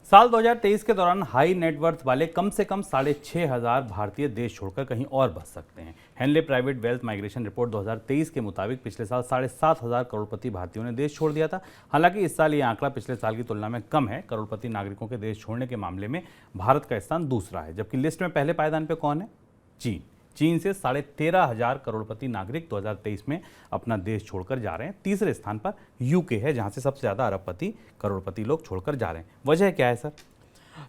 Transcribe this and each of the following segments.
साल 2023 के दौरान हाई नेटवर्थ वाले कम से कम 6,500 भारतीय देश छोड़कर कहीं और बस सकते हैं। Henley private wealth migration report 2023 के मुताबिक पिछले साल 7,500 करोड़पति भारतीयों ने देश छोड़ दिया था। हालांकि इस साल ये आंकड़ा पिछले साल की तुलना में कम है। करोड़पति नागरिकों के देश छोड़ने के मामले में भारत का स्थान दूसरा है, जबकि लिस्ट में पहले पायदान पर कौन है? चीन। चीन से 13,500 करोड़पति नागरिक 2023 में अपना देश छोड़कर जा रहे हैं। तीसरे स्थान पर यूके है, जहां से सबसे ज्यादा अरबपति करोड़पति लोग छोड़कर जा रहे हैं। वजह क्या है सर?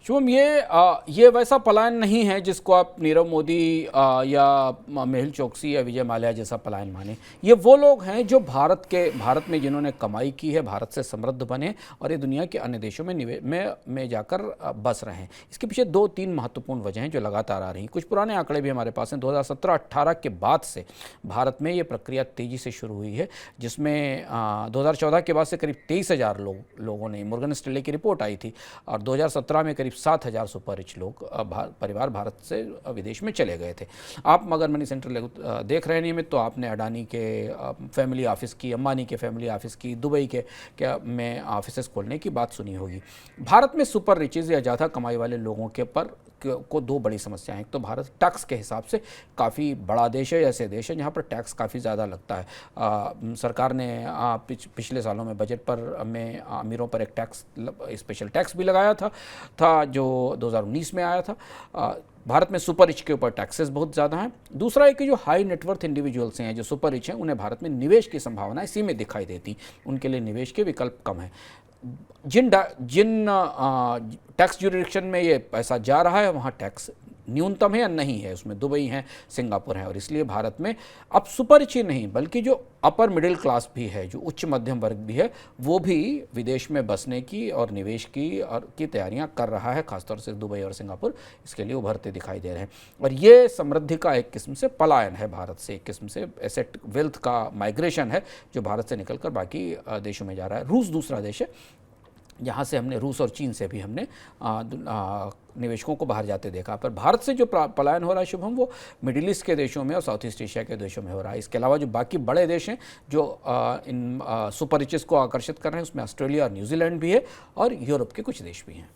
शुभम, ये वैसा पलायन नहीं है जिसको आप नीरव मोदी या मेहुल चोकसी या विजय माल्या जैसा पलायन माने। ये वो लोग हैं जो भारत में जिन्होंने कमाई की है, भारत से समृद्ध बने और ये दुनिया के अन्य देशों में जाकर बस रहे हैं। इसके पीछे 2-3 महत्वपूर्ण वजहें जो लगातार आ रही हैं। कुछ पुराने आंकड़े भी हमारे पास हैं। 2017-18 के बाद से भारत में ये प्रक्रिया तेज़ी से शुरू हुई है, जिसमें 2014 के बाद से करीब 23,000 लोगों ने, मॉर्गन स्टैनली की रिपोर्ट आई थी, और 2017 में करीब 7,000 सुपर रिच लोग परिवार भारत से विदेश में चले गए थे। आप अगर मनी सेंटर देख रहे हैं नियमित, तो आपने अडानी के फैमिली ऑफिस की, अंबानी के फैमिली ऑफिस की, दुबई के में ऑफिसेस खोलने की बात सुनी होगी। भारत में सुपर रिचेज या ज़्यादा कमाई वाले लोगों के पर को 2 बड़ी समस्याएं हैं। तो भारत टैक्स के हिसाब से काफ़ी बड़ा देश है, ऐसे देश है जहाँ पर टैक्स काफ़ी ज़्यादा लगता है। सरकार ने पिछले सालों में बजट पर में अमीरों पर एक टैक्स, स्पेशल टैक्स भी लगाया था जो 2019 में आया था। भारत में सुपर रिच के ऊपर टैक्सेस बहुत ज़्यादा हैं। दूसरा है कि जो हाई नेटवर्थ इंडिविजुअल्स हैं, जो सुपर रिच हैं, उन्हें भारत में निवेश की संभावनाएं सीमित दिखाई देती, उनके लिए निवेश के विकल्प कम हैं। जिन टैक्स ज्यूरिडिक्शन में ये पैसा जा रहा है, वहाँ टैक्स न्यूनतम है या नहीं है, उसमें दुबई है, सिंगापुर है, और इसलिए भारत में अब सुपर रिच ही नहीं बल्कि जो अपर मिडिल क्लास भी है, जो उच्च मध्यम वर्ग भी है, वो भी विदेश में बसने की और निवेश की तैयारियां कर रहा है। खासतौर से दुबई और सिंगापुर इसके लिए उभरते दिखाई दे रहे हैं। और ये समृद्धि का एक किस्म से पलायन है भारत से, एक किस्म से एसेट वेल्थ का माइग्रेशन है जो भारत से निकलकर बाकी देशों में जा रहा है। रूस दूसरा देश है जहाँ से हमने, रूस और चीन से भी हमने निवेशकों को बाहर जाते देखा। पर भारत से जो पलायन हो रहा है शुभम, वो मिडिल ईस्ट के देशों में और साउथ ईस्ट एशिया के देशों में हो रहा है। इसके अलावा जो बाकी बड़े देश हैं जो इन सुपर रिचेस को आकर्षित कर रहे हैं, उसमें ऑस्ट्रेलिया और न्यूजीलैंड भी है और यूरोप के कुछ देश भी हैं।